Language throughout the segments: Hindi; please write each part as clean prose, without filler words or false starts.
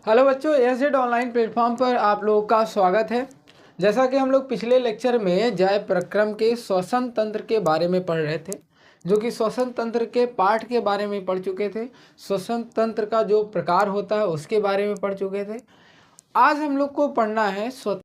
हेलो बच्चों, एसजेड ऑनलाइन प्लेटफॉर्म पर आप लोगों का स्वागत है। जैसा कि हम लोग पिछले लेक्चर में जय प्रक्रम के श्वसन तंत्र के बारे में पढ़ रहे थे, जो कि श्वसन तंत्र के पाठ के बारे में पढ़ चुके थे। श्वसन तंत्र का जो प्रकार होता है उसके बारे में पढ़ चुके थे। आज हम लोग को पढ़ना है श्वसन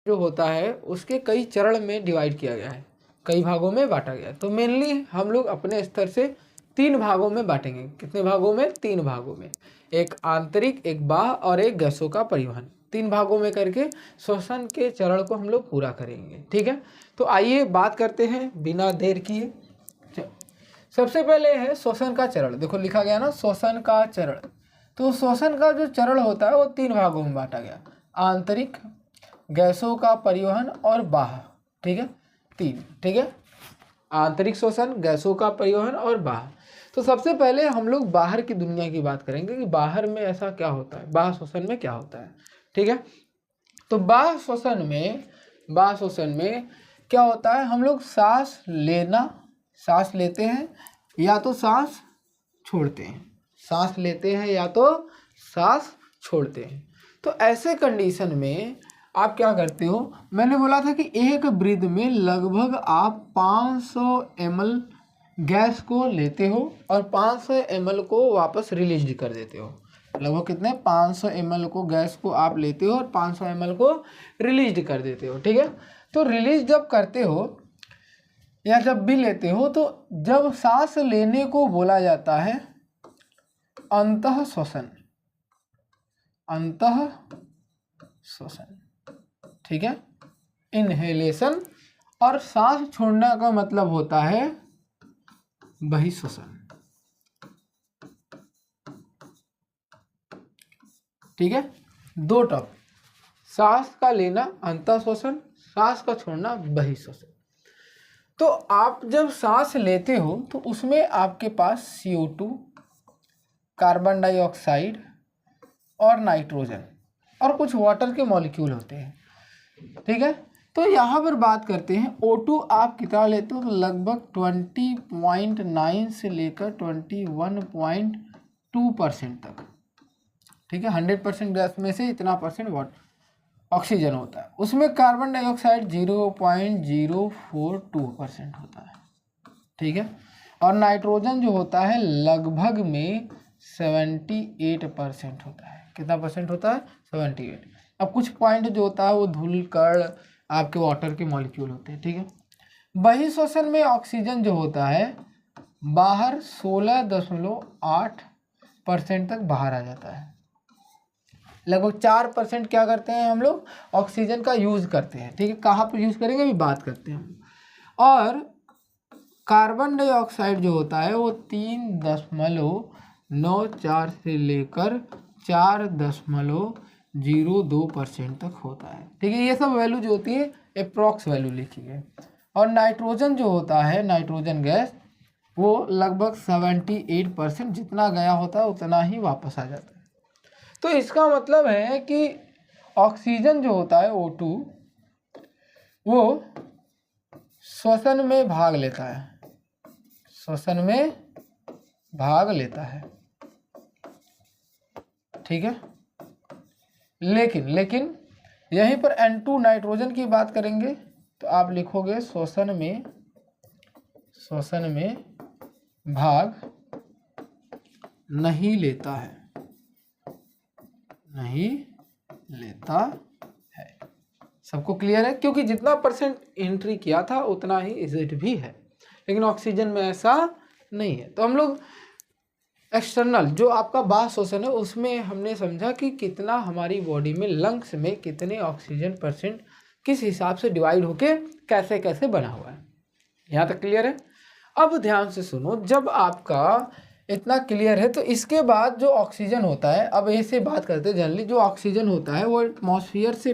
जो होता है उसके कई चरण में डिवाइड किया गया है, कई भागों में बांटा गया है। तो मेनली हम लोग अपने स्तर से 3 भागों में बांटेंगे। कितने भागों में? 3 भागों में। एक आंतरिक, एक बाह्य और एक गैसों का परिवहन। 3 भागों में करके श्वसन के चरण को हम लोग पूरा करेंगे। ठीक है, तो आइए बात करते हैं बिना देर किए। सबसे पहले है श्वसन का चरण। देखो लिखा गया ना, श्वसन का चरण। तो श्वसन का जो चरण होता है वो 3 भागों में बांटा गया, आंतरिक, गैसों का परिवहन और बाह्य। ठीक है, 3। ठीक है, आंतरिक श्वसन, गैसों का परिवहन और बाह्य। तो सबसे पहले हम लोग बाहर की दुनिया की बात करेंगे कि बाहर में ऐसा क्या होता है, बाह्य श्वसन में क्या होता है। ठीक है, तो बाह्य श्वसन में क्या होता है, हम लोग सांस लेते हैं या तो सांस छोड़ते हैं, सांस लेते हैं या तो सांस छोड़ते हैं। तो ऐसे कंडीशन में आप क्या करते हो, मैंने बोला था कि एक ब्रीथ में लगभग आप 500 ml गैस को लेते हो और 500 ml को वापस रिलीज कर देते हो। लगभग कितने? 500 ml को गैस को आप लेते हो और 500 ml को रिलीज कर देते हो। ठीक है, तो रिलीज जब करते हो या जब भी लेते हो, तो जब सांस लेने को बोला जाता है अंतः श्वसन, अंतः श्वसन। ठीक है, इनहेलेशन। और सांस छोड़ना का मतलब होता है बहिश्वसन। ठीक है, 2 टर्म, सांस का लेना अंतः श्वसन, सांस का छोड़ना बहिश्वसन। तो आप जब सांस लेते हो तो उसमें आपके पास CO2, कार्बन डाइऑक्साइड और नाइट्रोजन और कुछ वाटर के मॉलिक्यूल होते हैं। ठीक है, तो यहाँ पर बात करते हैं O2 आप कितना लेते हो, तो लगभग 20.9 से लेकर 21.2% तक। ठीक है, 100% गैस में से इतना परसेंट ऑक्सीजन होता है। उसमें कार्बन डाइऑक्साइड 0.042% होता है। ठीक है, और नाइट्रोजन जो होता है लगभग में 78% होता है। कितना परसेंट होता है? 78। अब कुछ पॉइंट जो होता है वो धूल कण आपके वाटर के मॉलिक्यूल होते हैं। ठीक है, बहिश्वसन में ऑक्सीजन जो होता है बाहर 16.8% तक बाहर आ जाता है। लगभग 4% क्या करते हैं हम लोग, ऑक्सीजन का यूज करते हैं। ठीक है, कहाँ पर यूज करेंगे अभी बात करते हैं हम। और कार्बन डाइऑक्साइड जो होता है वो 3.94 से लेकर 4.02% तक होता है। ठीक है, ये सब वैल्यू जो होती है अप्रॉक्स वैल्यू लिखी है। और नाइट्रोजन जो होता है, नाइट्रोजन गैस, वो लगभग 78%, जितना गया होता है उतना ही वापस आ जाता है। तो इसका मतलब है कि ऑक्सीजन जो होता है O2 वो श्वसन में भाग लेता है, श्वसन में भाग लेता है। ठीक है, लेकिन यहीं पर N2 नाइट्रोजन की बात करेंगे तो आप लिखोगे श्वसन में भाग नहीं लेता है, नहीं लेता है। सबको क्लियर है? क्योंकि जितना परसेंट एंट्री किया था उतना ही इजिट भी है, लेकिन ऑक्सीजन में ऐसा नहीं है। तो हम लोग एक्सटर्नल जो आपका बाह्य श्वसन है उसमें हमने समझा कि कितना हमारी बॉडी में, लंग्स में कितने ऑक्सीजन परसेंट किस हिसाब से डिवाइड होके कैसे कैसे बना हुआ है। यहाँ तक क्लियर है? अब ध्यान से सुनो, जब आपका इतना क्लियर है तो इसके बाद जो ऑक्सीजन होता है, अब ऐसे बात करते हैं जनरली, जो ऑक्सीजन होता है वो एटमॉस्फेयर से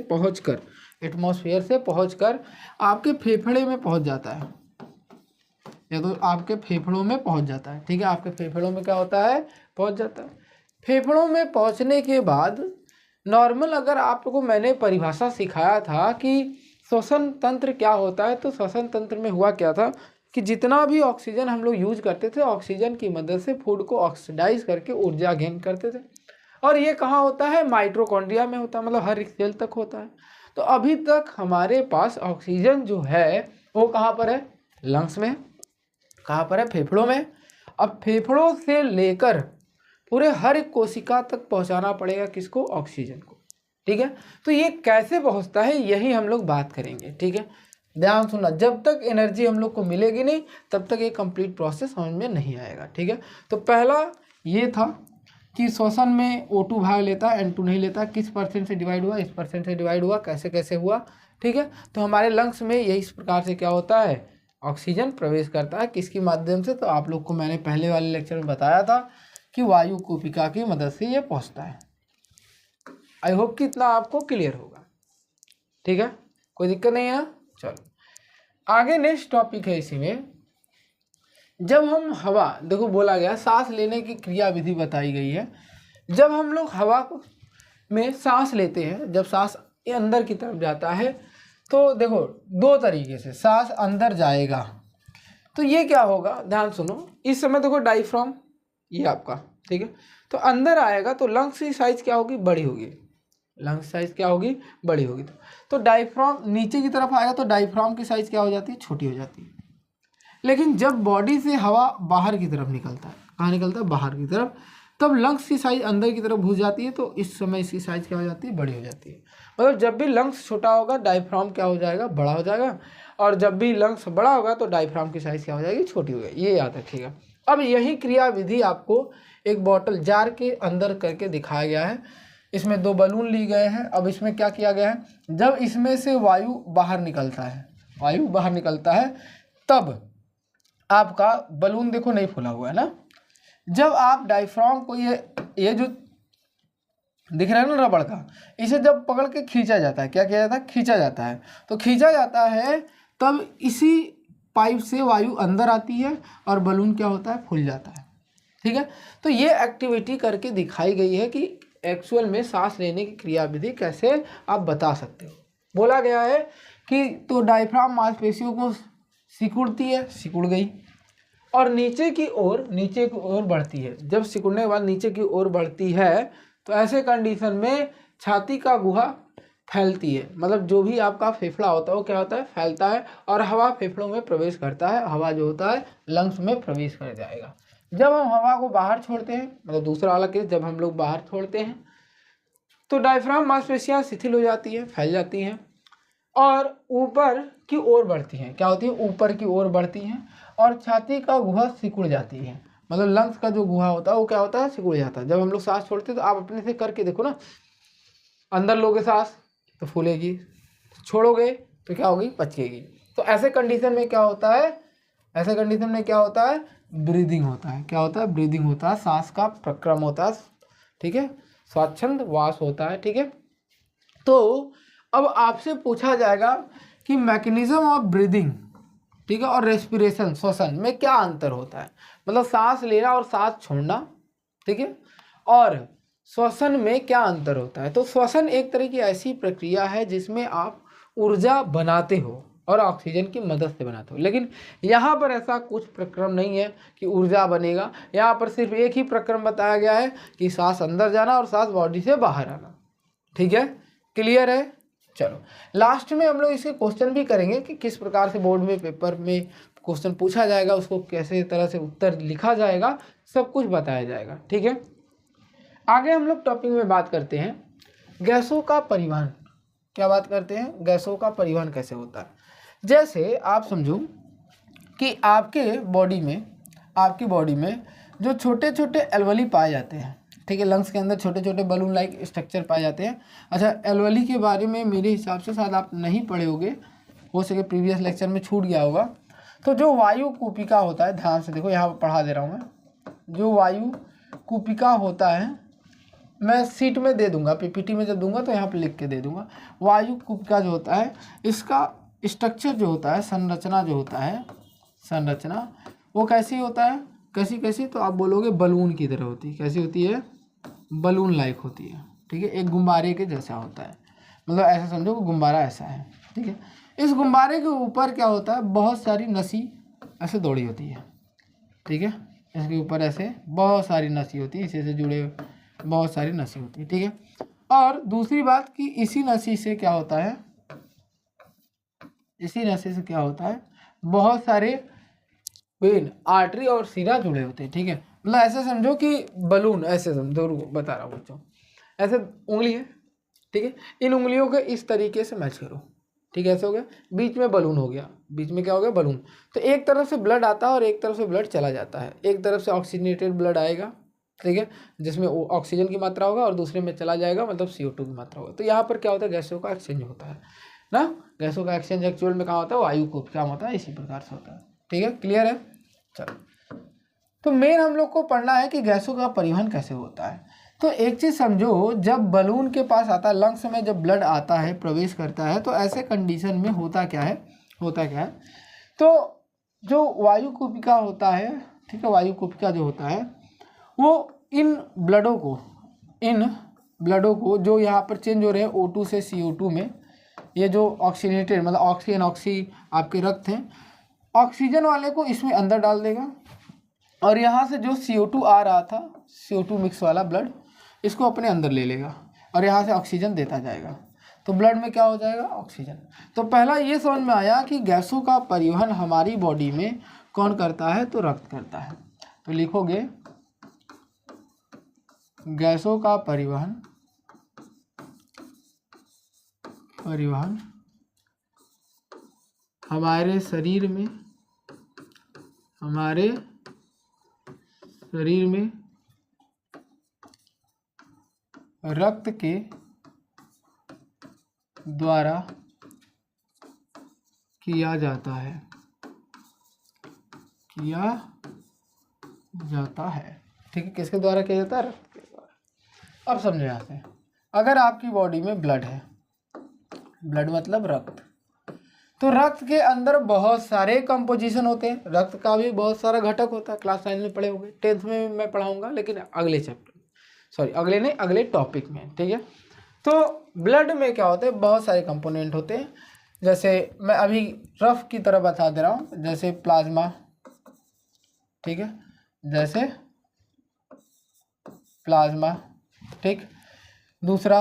पहुंचकर आपके फेफड़े में पहुंच जाता है, या तो आपके फेफड़ों में पहुंच जाता है। ठीक है, आपके फेफड़ों में क्या होता है, पहुंच जाता है। फेफड़ों में पहुंचने के बाद नॉर्मल, अगर आपको मैंने परिभाषा सिखाया था कि श्वसन तंत्र क्या होता है, तो श्वसन तंत्र में हुआ क्या था कि जितना भी ऑक्सीजन हम लोग यूज करते थे, ऑक्सीजन की मदद से फूड को ऑक्सीडाइज करके ऊर्जा गेन करते थे। और ये कहाँ होता है, माइटोकॉन्ड्रिया में होता है, मतलब हर एक सेल तक होता है। तो अभी तक हमारे पास ऑक्सीजन जो है वो कहाँ पर है, लंग्स में, कहाँ पर है, फेफड़ों में। अब फेफड़ों से लेकर पूरे हर एक कोशिका तक पहुँचाना पड़ेगा किसको, ऑक्सीजन को, ठीक है। तो ये कैसे पहुँचता है यही हम लोग बात करेंगे, ठीक है। ध्यान सुनना, जब तक एनर्जी हम लोग को मिलेगी नहीं तब तक ये कंप्लीट प्रोसेस समझ में नहीं आएगा, ठीक है। तो पहला ये था कि श्वसन में O2 भाग लेता है, N2 नहीं लेता, किस परसेंट से डिवाइड हुआ, इस परसेंट से डिवाइड हुआ, कैसे कैसे हुआ, ठीक है। तो हमारे लंग्स में यही इस प्रकार से क्या होता है, ऑक्सीजन प्रवेश करता है, किसके माध्यम से, तो आप लोग को मैंने पहले वाले लेक्चर में बताया था कि वायु कूपिका की मदद से ये पहुँचता है। आई होप कि इतना आपको क्लियर होगा, ठीक है, कोई दिक्कत नहीं है ना। चलो आगे नेक्स्ट टॉपिक है इसी में, जब हम हवा, देखो बोला गया सांस लेने की क्रिया विधि बताई गई है। जब हम लोग हवा में सांस लेते हैं, जब सांस अंदर की तरफ जाता है तो देखो दो तरीके से सांस अंदर जाएगा, तो ये क्या होगा, ध्यान सुनो, इस समय देखो डायफ्राम ये आपका, ठीक है, तो अंदर आएगा तो लंग्स की साइज क्या होगी, बड़ी होगी, लंग्स साइज क्या होगी, बड़ी होगी। तो डायफ्राम नीचे की तरफ आएगा तो डायफ्राम की साइज क्या हो जाती है, छोटी हो जाती है। लेकिन जब बॉडी से हवा बाहर की तरफ निकलता है, कहाँ निकलता है, बाहर की तरफ, तब लंग्स की साइज अंदर की तरफ घुस जाती है, तो इस समय इसकी साइज क्या हो जाती है, बड़ी हो जाती है। मतलब जब भी लंग्स छोटा होगा डायफ्राम क्या हो जाएगा, बड़ा हो जाएगा, और जब भी लंग्स बड़ा होगा तो डायफ्राम की साइज क्या हो जाएगी, छोटी हो जाएगी, ये याद रखिएगा। अब यही क्रिया विधि आपको एक बॉटल जार के अंदर करके दिखाया गया है। इसमें दो बलून लिए गए हैं। अब इसमें क्या किया गया है, जब इसमें से वायु बाहर निकलता है, वायु बाहर निकलता है, तब आपका बलून देखो नहीं फुला हुआ है ना, जब आप डायफ्राम को ये जो दिख रहा है ना रबड़ का, इसे जब पकड़ के खींचा जाता है, क्या किया जाता है, खींचा जाता है, तो खींचा जाता है तब इसी पाइप से वायु अंदर आती है और बलून क्या होता है, फूल जाता है, ठीक है। तो ये एक्टिविटी करके दिखाई गई है कि एक्चुअल में सांस लेने की क्रिया विधि कैसे आप बता सकते हो। बोला गया है कि तो डायफ्राम मांसपेशियों को सिकुड़ती है, सिकुड़ गई, और नीचे की ओर बढ़ती है। जब सिकुड़ने के बाद नीचे की ओर बढ़ती है तो ऐसे कंडीशन में छाती का गुहा फैलती है, मतलब जो भी आपका फेफड़ा होता है वो क्या होता है, फैलता है, और हवा फेफड़ों में प्रवेश करता है, हवा जो होता है लंग्स में प्रवेश कर जाएगा। जब हम हवा को बाहर छोड़ते हैं, मतलब दूसरा वाला केस, जब हम लोग बाहर छोड़ते हैं तो डायफ्राम मांसपेशियां शिथिल हो जाती है, फैल जाती हैं और ऊपर की ओर बढ़ती हैं। क्या होती है, ऊपर की ओर बढ़ती हैं, और छाती का गुहा सिकुड़ जाती है, मतलब लंग्स का जो गुहा होता है वो क्या होता है, सिकुड़ जाता है। जब हम लोग सांस छोड़ते हैं तो आप अपने से करके देखो ना, अंदर लोगे सांस तो फूलेगी, छोड़ोगे तो क्या होगी, पचकेगी। तो ऐसे कंडीशन में क्या होता है, ऐसे कंडीशन में क्या होता है, ब्रीदिंग होता है। क्या होता है, ब्रीदिंग होता है, सांस का प्रक्रम होता है, ठीक है, स्वच्छंद वास होता है, ठीक है। तो अब आपसे पूछा जाएगा कि मैकेनिज्म ऑफ ब्रीदिंग, ठीक है, और रेस्पिरेशन, श्वसन में क्या अंतर होता है, मतलब सांस लेना और सांस छोड़ना, ठीक है, और श्वसन में क्या अंतर होता है। तो श्वसन एक तरह की ऐसी प्रक्रिया है जिसमें आप ऊर्जा बनाते हो और ऑक्सीजन की मदद से बनाते हो, लेकिन यहाँ पर ऐसा कुछ प्रक्रम नहीं है कि ऊर्जा बनेगा। यहाँ पर सिर्फ एक ही प्रक्रम बताया गया है कि सांस अंदर जाना और सांस बॉडी से बाहर आना, ठीक है, क्लियर है। चलो लास्ट में हम लोग इसके क्वेश्चन भी करेंगे कि किस प्रकार से बोर्ड में पेपर में क्वेश्चन पूछा जाएगा, उसको कैसे तरह से उत्तर लिखा जाएगा, सब कुछ बताया जाएगा, ठीक है। आगे हम लोग टॉपिक में बात करते हैं गैसों का परिवहन। क्या बात करते हैं, गैसों का परिवहन कैसे होता है। जैसे आप समझो कि आपकी बॉडी में जो छोटे छोटे एल्वली पाए जाते हैं, ठीक है, लंग्स के अंदर छोटे छोटे बलून लाइक स्ट्रक्चर पाए जाते हैं। अच्छा, एल्वली के बारे में मेरे हिसाब से शायद आप नहीं पढ़े होंगे, हो सके प्रीवियस लेक्चर में छूट गया होगा। तो जो वायु कूपिका होता है, ध्यान से देखो, यहाँ पर पढ़ा दे रहा हूँ मैं, जो वायु कूपिका होता है, मैं सीट में दे दूंगा, पीपीटी में जब दूंगा तो यहाँ पर लिख के दे दूंगा। वायु कूपिका जो होता है, इसका स्ट्रक्चर जो होता है, संरचना जो होता है, संरचना वो कैसी होता है, कैसी, तो आप बोलोगे बलून की तरह होती है। कैसी होती है, बलून लाइक होती है, ठीक है, एक गुब्बारे के जैसा होता है, मतलब ऐसा समझो कि गुब्बारा ऐसा है, ठीक है। इस गुब्बारे के ऊपर क्या होता है, बहुत सारी नसी ऐसे दौड़ी होती है, ठीक है, इसके ऊपर ऐसे बहुत सारी नसी होती है, इसी से जुड़े बहुत सारी नसें होती हैं, ठीक है। और दूसरी बात कि इसी नसी से क्या होता है, इसी नसे से क्या होता है, बहुत सारे वेन, आर्टरी और सिरा जुड़े होते हैं, ठीक है। मतलब ऐसे समझो कि बलून, ऐसे समझो, बता रहा हूँ बच्चों, ऐसे उंगली है, ठीक है, इन उंगलियों के इस तरीके से मैच करो, ठीक है, ऐसे हो गया, बीच में बलून हो गया, बीच में क्या हो गया, बलून। तो एक तरफ से ब्लड आता है और एक तरफ से ब्लड चला जाता है। एक तरफ से ऑक्सीजनेटेड ब्लड आएगा, ठीक है, जिसमें ऑक्सीजन की मात्रा होगा, और दूसरे में चला जाएगा मतलब CO2 की मात्रा होगा। तो यहाँ पर क्या होता है, गैसों का एक्सचेंज होता है ना। गैसों का एक्सचेंज एक्चुअल में कहाँ होता है, वायु को क्या होता है, इसी प्रकार से होता है, ठीक है, क्लियर है। चलो, तो मेन हम लोग को पढ़ना है कि गैसों का परिवहन कैसे होता है। तो एक चीज़ समझो, जब बलून के पास आता है, लंग्स में जब ब्लड आता है, प्रवेश करता है, तो ऐसे कंडीशन में होता क्या है, तो जो वायु कुपिका होता है, ठीक है, वायु कुपिका जो होता है वो इन ब्लडों को जो यहाँ पर चेंज हो रहे हैं O2 से CO2 में, ये जो ऑक्सीजनेटेड मतलब ऑक्सी आपके रक्त हैं, ऑक्सीजन वाले को इसमें अंदर डाल देगा, और यहाँ से जो CO2 आ रहा था, CO2 मिक्स वाला ब्लड, इसको अपने अंदर ले लेगा और यहाँ से ऑक्सीजन देता जाएगा। तो ब्लड में क्या हो जाएगा, ऑक्सीजन। तो पहला ये समझ में आया कि गैसों का परिवहन हमारी बॉडी में कौन करता है, तो रक्त करता है। तो लिखोगे गैसों का परिवहन हमारे शरीर में रक्त के द्वारा किया जाता है, ठीक है। किसके द्वारा किया जाता है, रक्त के द्वारा। अब समझो यहाँ से, अगर आपकी बॉडी में ब्लड है, ब्लड मतलब रक्त, तो रक्त के अंदर बहुत सारे कंपोजिशन होते हैं, रक्त का भी बहुत सारा घटक होता है, क्लास 9 में पढ़े होंगे, 10th में मैं पढ़ाऊंगा, लेकिन अगले अगले टॉपिक में, ठीक है। तो ब्लड में क्या होते हैं, बहुत सारे कंपोनेंट होते हैं, जैसे मैं अभी रफ की तरह बता दे रहा हूँ, जैसे प्लाज्मा, ठीक है, जैसे प्लाज्मा, ठीक। दूसरा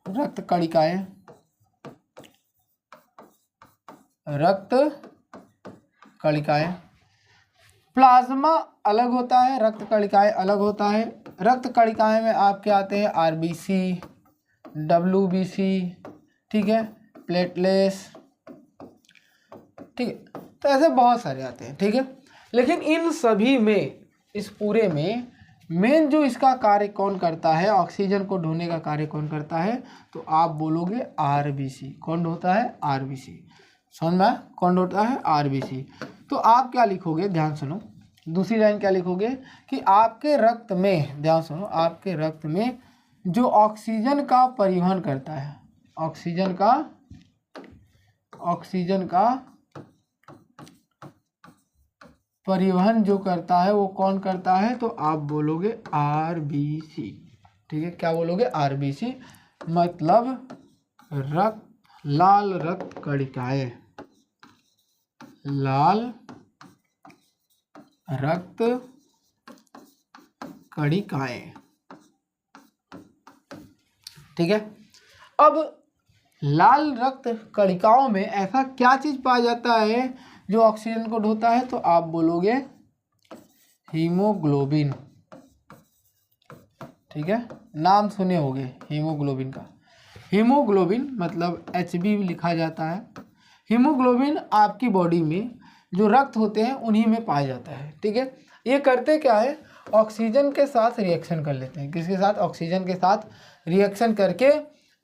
रक्त कणिकाएं, प्लाज्मा अलग होता है, रक्त कणिकाएं अलग होता है। रक्त कणिकाएं में आपके आते हैं RBC, WBC, ठीक है, प्लेटलेट्स, ठीक है। तो ऐसे बहुत सारे आते हैं, ठीक है। लेकिन इन सभी में, इस पूरे में मेन जो इसका कार्य कौन करता है, ऑक्सीजन को ढोने का कार्य कौन करता है, तो आप बोलोगे RBC। कौन ढोता है, RBC। समझ में, कौन ढोता है, RBC। तो आप क्या लिखोगे, ध्यान सुनो, दूसरी लाइन क्या लिखोगे कि आपके रक्त में, ध्यान सुनो, आपके रक्त में जो ऑक्सीजन का परिवहन करता है, ऑक्सीजन का परिवहन जो करता है वो कौन करता है, तो आप बोलोगे RBC, ठीक है। क्या बोलोगे, RBC, मतलब लाल रक्त कणिकाएं, लाल रक्त कणिकाएं, ठीक है। अब लाल रक्त कणिकाओं में ऐसा क्या चीज पाया जाता है जो ऑक्सीजन को ढोता है, तो आप बोलोगे हीमोग्लोबिन, ठीक है। नाम सुने होंगे हीमोग्लोबिन का, हीमोग्लोबिन मतलब HB लिखा जाता है। हीमोग्लोबिन आपकी बॉडी में जो रक्त होते हैं उन्हीं में पाया जाता है, ठीक है। ये करते क्या है, ऑक्सीजन के साथ रिएक्शन कर लेते हैं, किसके साथ, ऑक्सीजन के साथ रिएक्शन करके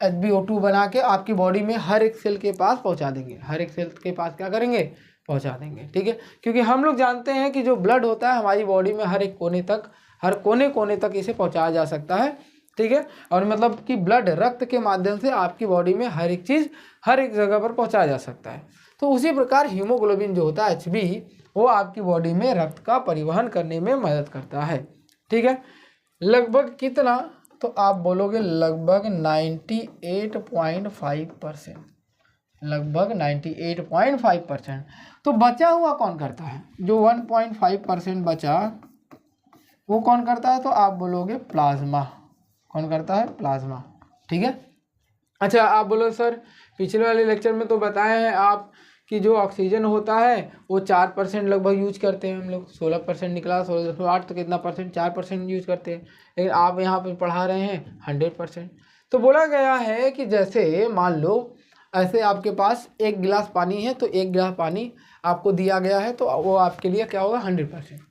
HbO2 बना के आपकी बॉडी में हर एक सेल के पास पहुंचा देंगे, हर एक सेल के पास क्या करेंगे, पहुंचा देंगे, ठीक है। क्योंकि हम लोग जानते हैं कि जो ब्लड होता है हमारी बॉडी में हर एक कोने तक, हर कोने तक इसे पहुंचाया जा सकता है, ठीक है। और मतलब कि ब्लड, रक्त के माध्यम से आपकी बॉडी में हर एक चीज़ हर एक जगह पर पहुंचाया जा सकता है। तो उसी प्रकार हीमोग्लोबिन जो होता है HB, वो आपकी बॉडी में रक्त का परिवहन करने में मदद करता है, ठीक है। लगभग कितना, तो आप बोलोगे लगभग 98.5%, लगभग 98.5%। तो बचा हुआ कौन करता है, जो 1.5% बचा वो कौन करता है, तो आप बोलोगे प्लाज्मा, कौन करता है? प्लाज्मा। ठीक है। अच्छा आप बोलो सर पिछले वाले लेक्चर में तो बताए हैं आप कि जो ऑक्सीजन होता है वो 4% लगभग यूज करते हैं हम लोग, 16% निकला, 16.8 तो कितना परसेंट? 4% यूज करते हैं। लेकिन आप यहाँ पर पढ़ा रहे हैं 100%। तो बोला गया है कि जैसे मान लो ऐसे आपके पास 1 गिलास पानी है, तो 1 गिलास पानी आपको दिया गया है, तो वो आपके लिए क्या होगा? 100%।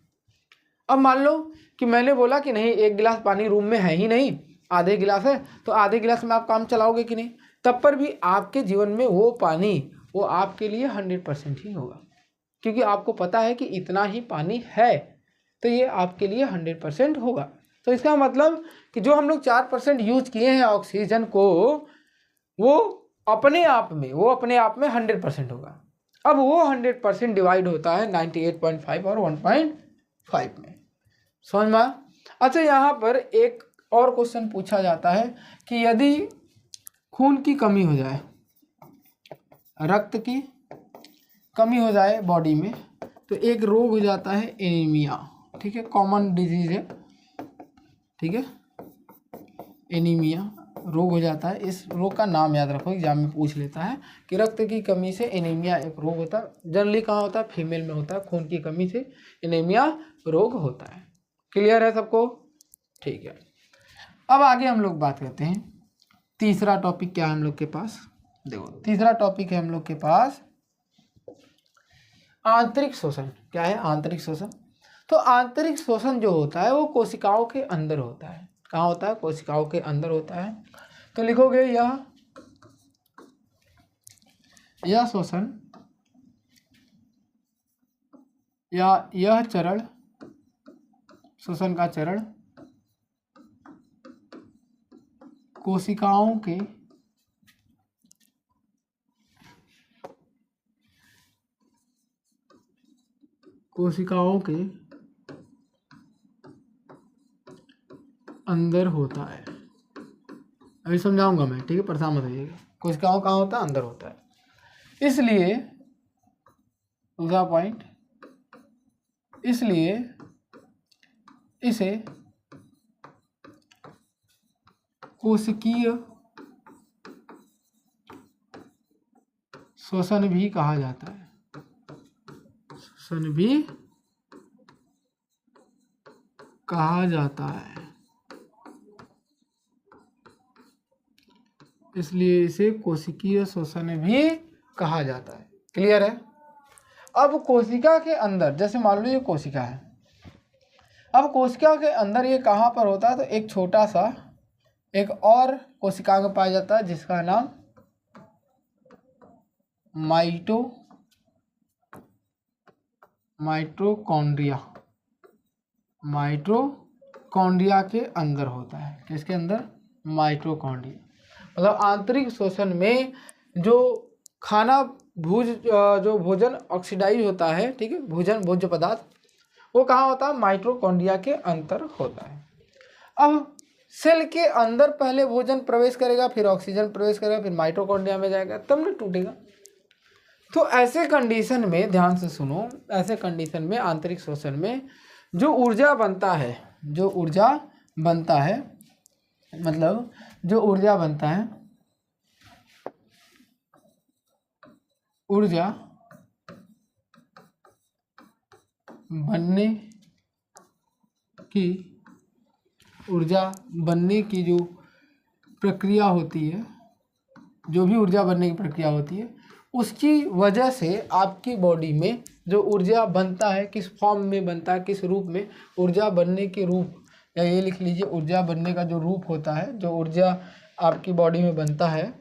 अब मान लो कि मैंने बोला कि नहीं 1 गिलास पानी रूम में है ही नहीं, आधे गिलास है, तो आधे गिलास में आप काम चलाओगे कि नहीं? तब पर भी आपके जीवन में वो पानी वो आपके लिए 100% ही होगा, क्योंकि आपको पता है कि इतना ही पानी है, तो ये आपके लिए 100% होगा। तो इसका मतलब कि जो हम लोग 4% यूज किए हैं ऑक्सीजन को, वो अपने आप में 100% होगा। अब वो 100% डिवाइड होता है 98.5 और 1.5 में। समझ में? अच्छा यहाँ पर एक और क्वेश्चन पूछा जाता है कि यदि खून की कमी हो जाए, रक्त की कमी हो जाए बॉडी में, तो एक रोग हो जाता है एनीमिया। ठीक है, कॉमन डिजीज है। ठीक है, एनीमिया रोग हो जाता है। इस रोग का नाम याद रखो, एग्जाम में पूछ लेता है कि रक्त की कमी से एनीमिया एक रोग होता है। जनरली कहाँ होता है? फीमेल में होता है। खून की कमी से एनीमिया रोग होता है। क्लियर है सबको? ठीक है। अब आगे हम लोग बात करते हैं। तीसरा टॉपिक क्या है हम लोग के पास? देखो तीसरा टॉपिक है हम लोग के पास आंतरिक शोषण। क्या है? आंतरिक शोषण। तो आंतरिक शोषण जो होता है वो कोशिकाओं के अंदर होता है। कहाँ होता है? कोशिकाओं के अंदर होता है। तो लिखोगे यह शोषण या यह चरण, शोषण का चरण कोशिकाओं के अंदर होता है। अभी समझाऊंगा मैं, ठीक है, परेशान मत होइएगा। कोशिकाओं कहाँ होता है? अंदर होता है। इसलिए दूसरा पॉइंट, इसलिए इसे कोशिकीय श्वसन भी कहा जाता है। श्वसन भी कहा जाता है, इसलिए इसे कोशिकीय श्वसन भी कहा जाता है। क्लियर है? अब कोशिका के अंदर, जैसे मान लो ये कोशिका है, अब कोशिका के अंदर ये कहाँ पर होता है? तो एक छोटा सा एक और कोशिका में पाया जाता है जिसका नाम माइटोकॉन्ड्रिया के अंदर होता है। किसके अंदर? माइटोकॉन्ड्रिया। मतलब आंतरिक शोषण में जो खाना जो भोजन ऑक्सीडाइज होता है, ठीक है, भोज्य पदार्थ, वो कहाँ होता है? माइटोकॉन्ड्रिया के अंदर होता है। अब सेल के अंदर पहले भोजन प्रवेश करेगा, फिर ऑक्सीजन प्रवेश करेगा, फिर माइटोकॉन्ड्रिया में जाएगा, तब न टूटेगा। तो ऐसे कंडीशन में ध्यान से सुनो, ऐसे कंडीशन में आंतरिक शोषण में जो ऊर्जा बनता है, मतलब जो ऊर्जा बनता है, ऊर्जा बनने की जो प्रक्रिया होती है, जो भी ऊर्जा बनने की प्रक्रिया होती है, उसकी वजह से आपकी बॉडी में जो ऊर्जा बनता है, किस फॉर्म में बनता है, किस रूप में, ऊर्जा बनने के रूप, या ये लिख लीजिए ऊर्जा बनने का जो रूप होता है, जो ऊर्जा आपकी बॉडी में बनता है,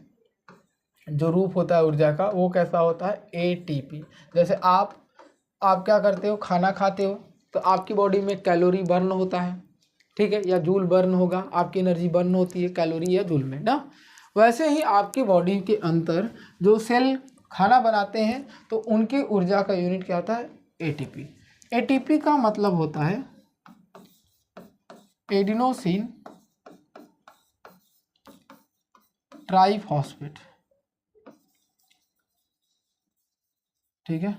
जो रूप होता है ऊर्जा का, वो कैसा होता है? एटीपी। जैसे आप क्या करते हो? खाना खाते हो तो आपकी बॉडी में कैलोरी बर्न होता है, ठीक है, या जूल बर्न होगा, आपकी एनर्जी बर्न होती है कैलोरी या जूल में ना। वैसे ही आपकी बॉडी के अंदर जो सेल खाना बनाते हैं तो उनकी ऊर्जा का यूनिट क्या होता है? एटीपी। एटीपी का मतलब होता है एडिनोसिन ट्राइफॉस्फेट। ठीक है,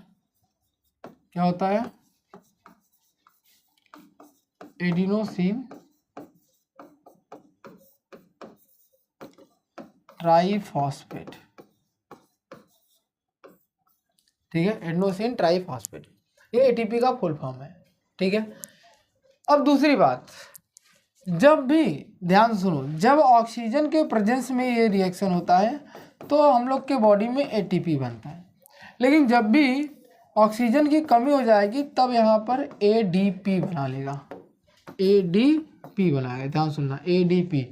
क्या होता है? एडिनोसिन ट्राइफॉस्फेट, ठीक है, एडेनोसिन ट्राइफॉस्फेट, ये एटीपी का फुल फॉर्म है, ठीक है। अब दूसरी बात, जब भी ध्यान सुनो, जब ऑक्सीजन के प्रेजेंस में ये रिएक्शन होता है तो हम लोग के बॉडी में एटीपी बनता है, लेकिन जब भी ऑक्सीजन की कमी हो जाएगी तब यहाँ पर एडीपी बना लेगा, एडीपी बनाएगा, ध्यान सुनना, एडीपी।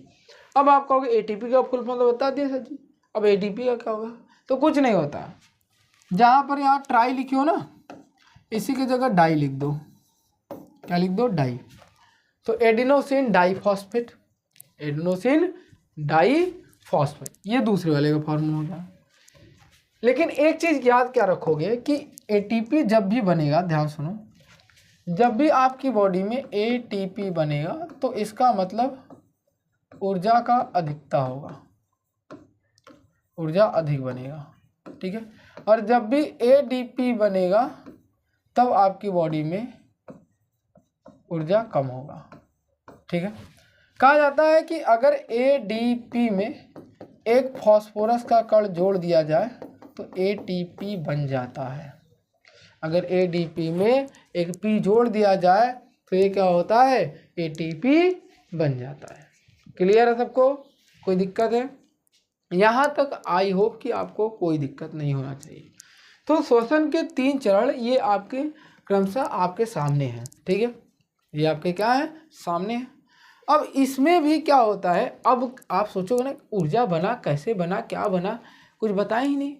अब आप कहोगे एटीपी का फुल फॉर्म तो बता दिया सर जी, अब एडीपी का क्या होगा? तो कुछ नहीं होता, जहाँ पर यहाँ ट्राई लिखी हो ना, इसी की जगह डाई लिख दो, क्या लिख दो? डाई। तो एडिनोसिन डाइफॉस्फेट, एडिनोसिन डाइफॉस्फेट, ये दूसरे वाले का फॉर्मूला होता है। लेकिन एक चीज़ याद क्या रखोगे कि एटीपी जब भी बनेगा, ध्यान सुनो, जब भी आपकी बॉडी में एटीपी बनेगा तो इसका मतलब ऊर्जा का अधिकता होगा, ऊर्जा अधिक बनेगा, ठीक है। और जब भी एडीपी बनेगा तब आपकी बॉडी में ऊर्जा कम होगा, ठीक है। कहा जाता है कि अगर एडीपी में एक फास्फोरस का कण जोड़ दिया जाए तो एटीपी बन जाता है। अगर एडीपी में एक पी जोड़ दिया जाए तो ये क्या होता है? एटीपी बन जाता है। क्लियर है सबको? कोई दिक्कत है? यहाँ तक आई होप कि आपको कोई दिक्कत नहीं होना चाहिए। तो श्वसन के 3 चरण ये आपके क्रमशः आपके सामने हैं, ठीक है, ये आपके क्या है? सामने है। अब इसमें भी क्या होता है, अब आप सोचोगे ना ऊर्जा बना कैसे बना, क्या बना, कुछ बताया ही नहीं।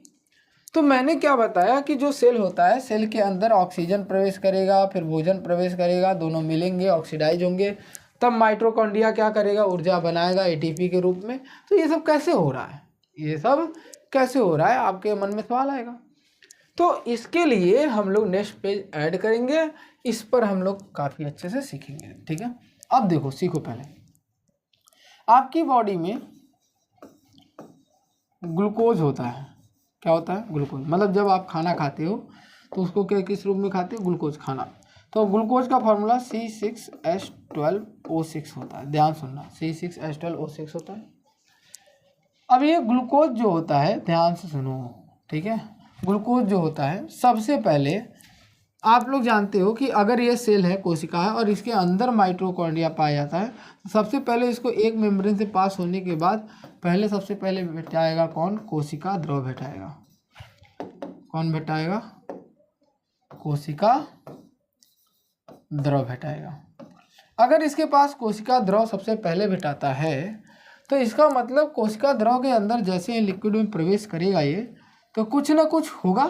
तो मैंने क्या बताया कि जो सेल होता है, सेल के अंदर ऑक्सीजन प्रवेश करेगा, फिर भोजन प्रवेश करेगा, दोनों मिलेंगे, ऑक्सीडाइज होंगे, तब माइटोकॉन्ड्रिया क्या करेगा? ऊर्जा बनाएगा एटीपी के रूप में। तो ये सब कैसे हो रहा है, ये सब कैसे हो रहा है, आपके मन में सवाल आएगा। तो इसके लिए हम लोग नेक्स्ट पेज ऐड करेंगे, इस पर हम लोग काफ़ी अच्छे से सीखेंगे, ठीक है। अब देखो, सीखो पहले, आपकी बॉडी में ग्लूकोज होता है। क्या होता है? ग्लूकोज। मतलब जब आप खाना खाते हो तो उसको क्या, किस रूप में खाते हो? ग्लूकोज खाना। तो ग्लूकोज का फॉर्मूला C6H12O6 होता है, ध्यान सुनना, C6H12O6 होता है। अब ये ग्लूकोज जो होता है, ध्यान से सुनो, ठीक है, ग्लूकोज जो होता है, सबसे पहले आप लोग जानते हो कि अगर ये सेल है, कोशिका है, और इसके अंदर माइटोकॉन्ड्रिया पाया जाता है, तो सबसे पहले इसको एक मेम्ब्रेन से पास होने के बाद पहले सबसे पहले भेटाएगा कौन? कोशिका द्रव भेटाएगा। कौन भेटाएगा? कोशिका द्रव भेटाएगा। अगर इसके पास कोशिका द्रव सबसे पहले भेटाता है तो इसका मतलब कोशिका द्रव के अंदर जैसे ही लिक्विड में प्रवेश करेगा ये, तो कुछ ना कुछ होगा।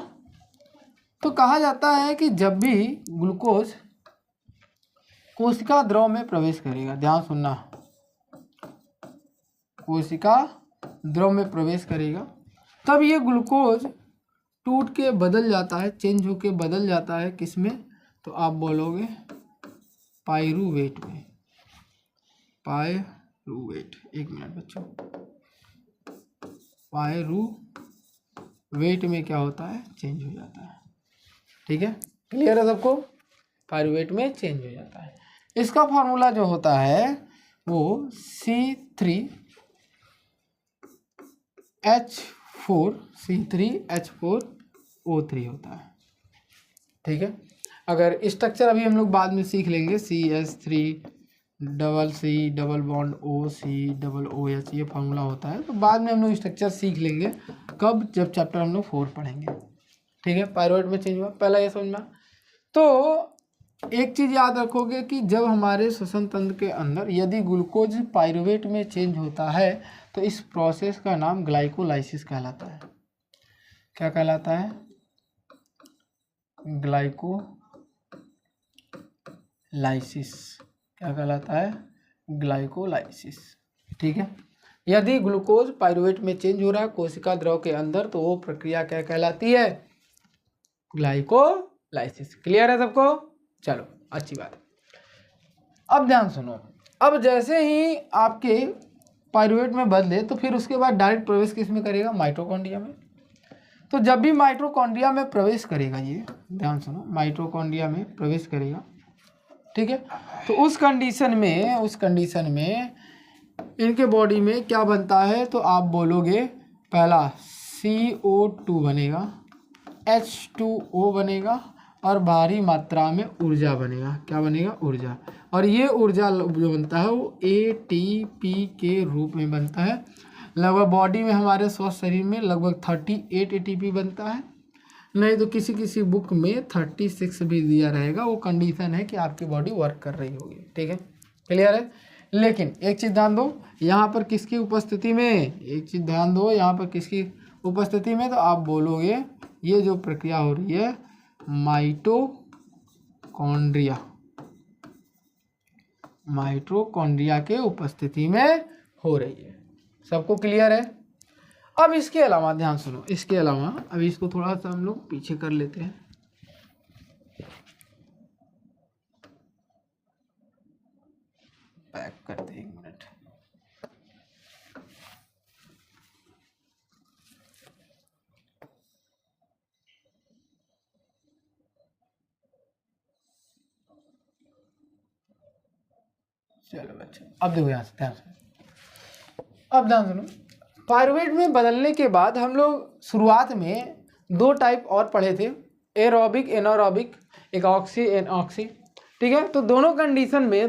तो कहा जाता है कि जब भी ग्लूकोज कोशिका द्रव में प्रवेश करेगा, ध्यान सुनना, कोशिका द्रव में प्रवेश करेगा, तब ये ग्लूकोज टूट के बदल जाता है, चेंज होके बदल जाता है किस में? तो आप बोलोगे पाइरूवेट में। पाइरूवेट, एक मिनट बच्चों, पाइरूवेट में क्या होता है? चेंज हो जाता है, ठीक है, क्लियर है सबको? पाइरूवेट में चेंज हो जाता है। इसका फॉर्मूला जो होता है वो C3H4O3 होता है, ठीक है। अगर स्ट्रक्चर अभी हम लोग बाद में सीख लेंगे, CH3 double bond OC OH, ये फॉर्मूला होता है, तो बाद में हम लोग स्ट्रक्चर सीख लेंगे। कब? जब चैप्टर हम लोग 4 पढ़ेंगे, ठीक है। पाइरूवेट में चेंज हुआ, पहला ये समझना। तो एक चीज़ याद रखोगे कि जब हमारे श्वसन तंत्र के अंदर यदि ग्लूकोज पाइरूवेट में चेंज होता है तो इस प्रोसेस का नाम ग्लाइकोलाइसिस कहलाता है। क्या कहलाता है? ग्लाइकोलाइसिस। क्या कहलाता है? ग्लाइकोलाइसिस, ठीक है। यदि ग्लूकोज पाइरूवेट में चेंज हो रहा है कोशिका द्रव के अंदर तो वो प्रक्रिया क्या कहलाती है? ग्लाइकोलाइसिस। क्लियर है सबको? चलो, अच्छी बात है। अब ध्यान सुनो, अब जैसे ही आपके पाइरूवेट में बदले तो फिर उसके बाद डायरेक्ट प्रवेश किस में करेगा? माइटोकॉन्ड्रिया में। तो जब भी माइटोकॉन्ड्रिया में प्रवेश करेगा, ये ध्यान सुनो, माइटोकॉन्ड्रिया में प्रवेश करेगा, ठीक है, तो उस कंडीशन में इनके बॉडी में क्या बनता है तो आप बोलोगे पहला CO2 बनेगा, H2O बनेगा और भारी मात्रा में ऊर्जा बनेगा। क्या बनेगा? ऊर्जा। और ये ऊर्जा जो बनता है वो ATP के रूप में बनता है। लगभग बॉडी में हमारे स्वस्थ शरीर में लगभग 38 ATP बनता है, नहीं तो किसी किसी बुक में 36 भी दिया रहेगा। वो कंडीशन है कि आपकी बॉडी वर्क कर रही होगी। ठीक है, क्लियर है। लेकिन एक चीज़ ध्यान दो, यहाँ पर किसकी उपस्थिति में, एक चीज़ ध्यान दो, यहाँ पर किसकी उपस्थिति में, तो आप बोलोगे ये जो प्रक्रिया हो रही है माइटोकॉन्ड्रिया, माइटोकॉन्ड्रिया के उपस्थिति में हो रही है। सबको क्लियर है। अब इसके अलावा ध्यान सुनो, इसके अलावा अभी इसको थोड़ा सा हम लोग पीछे कर लेते हैं। बैक करते हैं, 1 मिनट। चलो बच्चों, अब देखो यहाँ से ध्यान सुनो, अब ध्यान सुनो। पायरुवेट में बदलने के बाद हम लोग शुरुआत में 2 टाइप और पढ़े थे, एरोबिक एनारोबिक, एक ऑक्सी एनऑक्सी। ठीक है, तो दोनों कंडीशन में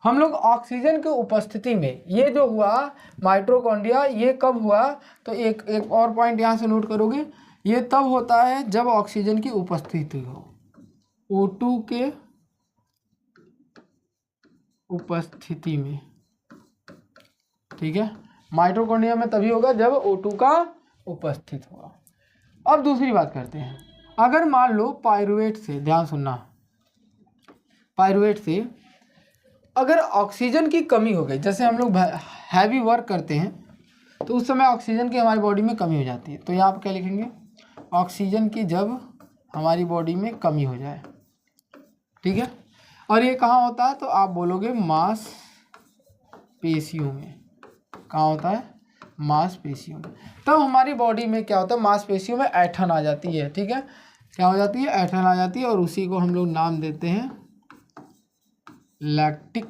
हम लोग ऑक्सीजन की उपस्थिति में ये जो हुआ माइटोकॉन्ड्रिया, ये कब हुआ तो एक और पॉइंट यहाँ से नोट करोगे, ये तब होता है जब ऑक्सीजन की उपस्थिति हो, O2 के उपस्थिति में। ठीक है, माइटोकॉन्ड्रिया में तभी होगा जब O2 का उपस्थित होगा। अब दूसरी बात करते हैं, अगर मान लो पायरुवेट से, ध्यान सुनना, पायरुवेट से अगर ऑक्सीजन की कमी हो गई, जैसे हम लोग हैवी वर्क करते हैं तो उस समय ऑक्सीजन की हमारी बॉडी में कमी हो जाती है, तो यहाँ पर क्या लिखेंगे, ऑक्सीजन की जब हमारी बॉडी में कमी हो जाए। ठीक है, और ये कहाँ होता है तो आप बोलोगे मांसपेशियों में। कहाँ होता है? मांसपेशियों में। तब हमारी बॉडी में क्या होता है, मांसपेशियों में ऐंठन आ जाती है। ठीक है, क्या हो जाती है? ऐंठन आ जाती है, और उसी को हम लोग नाम देते हैं लैक्टिक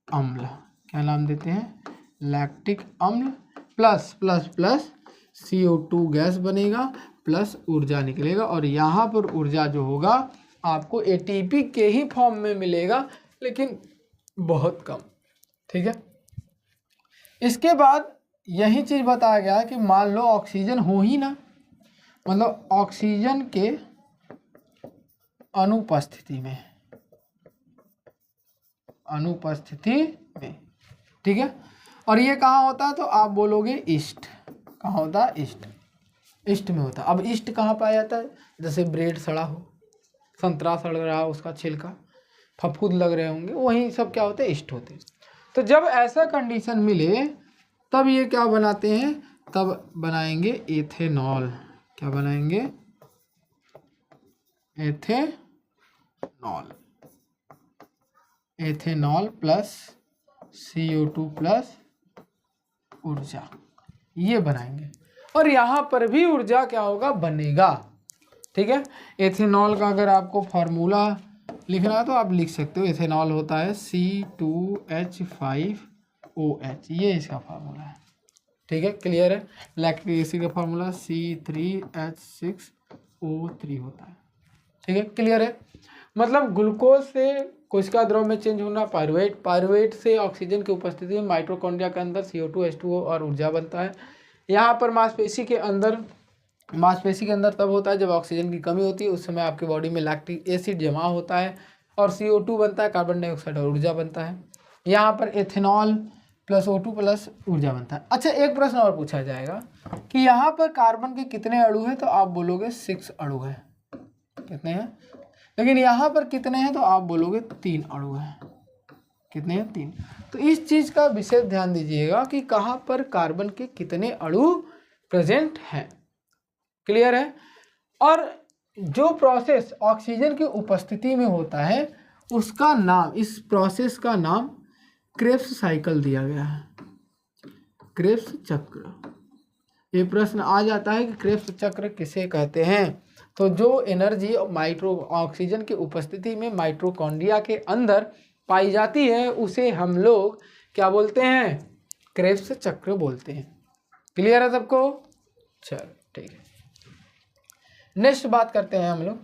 अम्ल। क्या नाम देते हैं? लैक्टिक अम्ल। Plus plus plus CO2 gas बनेगा, प्लस ऊर्जा निकलेगा, और यहाँ पर ऊर्जा जो होगा आपको ATP के ही फॉर्म में मिलेगा, लेकिन बहुत कम। ठीक है, इसके बाद यही चीज़ बताया गया कि मान लो ऑक्सीजन हो ही ना, मतलब ऑक्सीजन के अनुपस्थिति में, ठीक है, और ये कहाँ होता है तो आप बोलोगे ईस्ट। कहाँ होता है? ईस्ट। ईस्ट में होता है। अब ईस्ट कहाँ पाया जाता है? जैसे ब्रेड सड़ा हो, संतरा सड़ रहा हो, उसका छिलका, फफूंद लग रहे होंगे, वहीं सब क्या होते हैं? ईस्ट होते हैं। तो जब ऐसा कंडीशन मिले तब ये क्या बनाते हैं? तब बनाएंगे एथेनॉल। क्या बनाएंगे? Ethanol. Ethanol plus CO2 plus ऊर्जा, ये बनाएंगे, और यहाँ पर भी ऊर्जा क्या होगा? बनेगा। ठीक है, एथेनॉल का अगर आपको फार्मूला लिखना है तो आप लिख सकते हो। एथेनॉल होता है C2H5OH, ये इसका फार्मूला है। ठीक है, क्लियर है। लैक्टिक एसिड का फार्मूला C3H6O3 होता है। ठीक है, क्लियर है। मतलब ग्लूकोज से कोशिका द्रव में चेंज होना पायरुवेट से ऑक्सीजन की उपस्थिति में माइटोकॉन्ड्रिया के अंदर CO2 H2O और ऊर्जा बनता है। यहाँ पर मांसपेशी के अंदर तब होता है जब ऑक्सीजन की कमी होती है, उस समय आपकी बॉडी में लैक्टिक एसिड जमा होता है और CO2 बनता है, कार्बन डाइऑक्साइड और ऊर्जा बनता है। यहाँ पर एथेनॉल प्लस O2 प्लस ऊर्जा बनता है। अच्छा, एक प्रश्न और पूछा जाएगा कि यहाँ पर कार्बन के कितने अणु हैं, तो आप बोलोगे 6 अणु है। कितने हैं? लेकिन यहाँ पर कितने हैं तो आप बोलोगे 3 अणु हैं। कितने हैं? 3। तो इस चीज़ का विशेष ध्यान दीजिएगा कि कहाँ पर कार्बन के कितने अणु प्रेजेंट हैं। क्लियर है। और जो प्रोसेस ऑक्सीजन की उपस्थिति में होता है उसका नाम, इस प्रोसेस का नाम क्रेब्स साइकिल दिया गया है, क्रेब्स चक्र। ये प्रश्न आ जाता है कि क्रेब्स चक्र किसे कहते हैं? तो जो एनर्जी ऑक्सीजन की उपस्थिति में माइटोकॉन्ड्रिया के अंदर पाई जाती है उसे हम लोग क्या बोलते हैं? क्रेब्स चक्र बोलते हैं। क्लियर है सबको? चलो ठीक है, नेक्स्ट बात करते हैं हम लोग।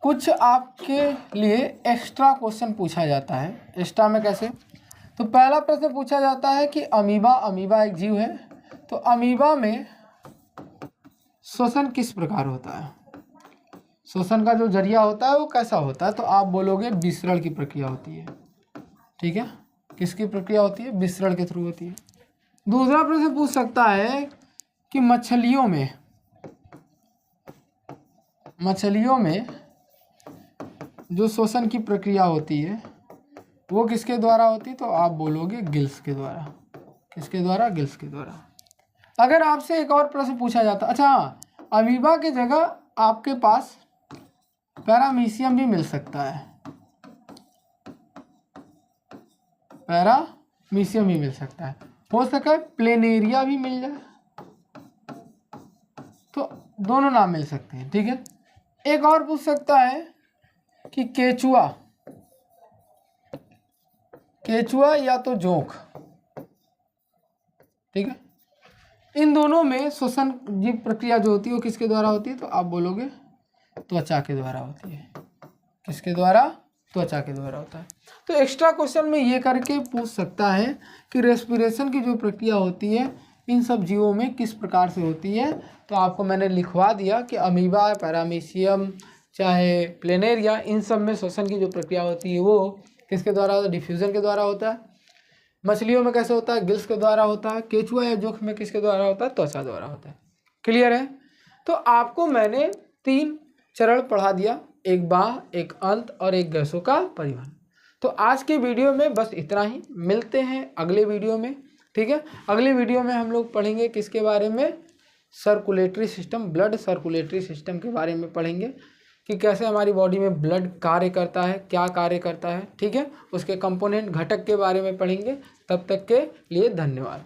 कुछ आपके लिए एक्स्ट्रा क्वेश्चन पूछा जाता है। एक्स्ट्रा में कैसे? तो पहला प्रश्न पूछा जाता है कि अमीबा एक जीव है, तो अमीबा में श्वसन किस प्रकार होता है? श्वसन का जो जरिया होता है वो कैसा होता है? तो आप बोलोगे विसरण की प्रक्रिया होती है। ठीक है, किसकी प्रक्रिया होती है? विसरण के थ्रू होती है। दूसरा प्रश्न पूछ सकता है कि मछलियों में जो श्वसन की प्रक्रिया होती है वो किसके द्वारा होती है? तो आप बोलोगे गिल्स के द्वारा। किसके द्वारा? गिल्स के द्वारा। अगर आपसे एक और प्रश्न पूछा जाता, अच्छा अमीबा की जगह आपके पास पैरामीशियम भी मिल सकता है, पैरामीशियम भी मिल सकता है, हो सका है प्लेनेरिया भी मिल जाए, तो दोनों नाम मिल सकते हैं। ठीक है, एक और पूछ सकता है कि केचुआ या तो जोंक। ठीक है, इन दोनों में श्वसन की प्रक्रिया जो होती है वो किसके द्वारा होती है? तो आप बोलोगे त्वचा के द्वारा होती है। किसके द्वारा? त्वचा के द्वारा होता है। तो एक्स्ट्रा क्वेश्चन में ये करके पूछ सकता है कि रेस्पिरेशन की जो प्रक्रिया होती है इन सब जीवों में किस प्रकार से होती है। तो आपको मैंने लिखवा दिया कि अमीबा, पैरामीशियम, चाहे प्लेनेरिया, इन सब में श्वसन की जो प्रक्रिया होती है वो किसके द्वारा होता है? डिफ्यूजन के द्वारा होता है। मछलियों में कैसे होता है? गिल्स के द्वारा होता है। केचुआ या जोंक में किसके द्वारा होता है? त्वचा द्वारा होता है। क्लियर है? तो आपको मैंने 3 चरण पढ़ा दिया, एक बाह्य, एक अंत और एक गैसों का परिवहन। तो आज के वीडियो में बस इतना ही, मिलते हैं अगले वीडियो में। ठीक है, अगले वीडियो में हम लोग पढ़ेंगे किसके बारे में? Circulatory system, blood circulatory system के बारे में पढ़ेंगे कि कैसे हमारी बॉडी में ब्लड कार्य करता है, क्या कार्य करता है। ठीक है, उसके कंपोनेंट, घटक के बारे में पढ़ेंगे। तब तक के लिए धन्यवाद।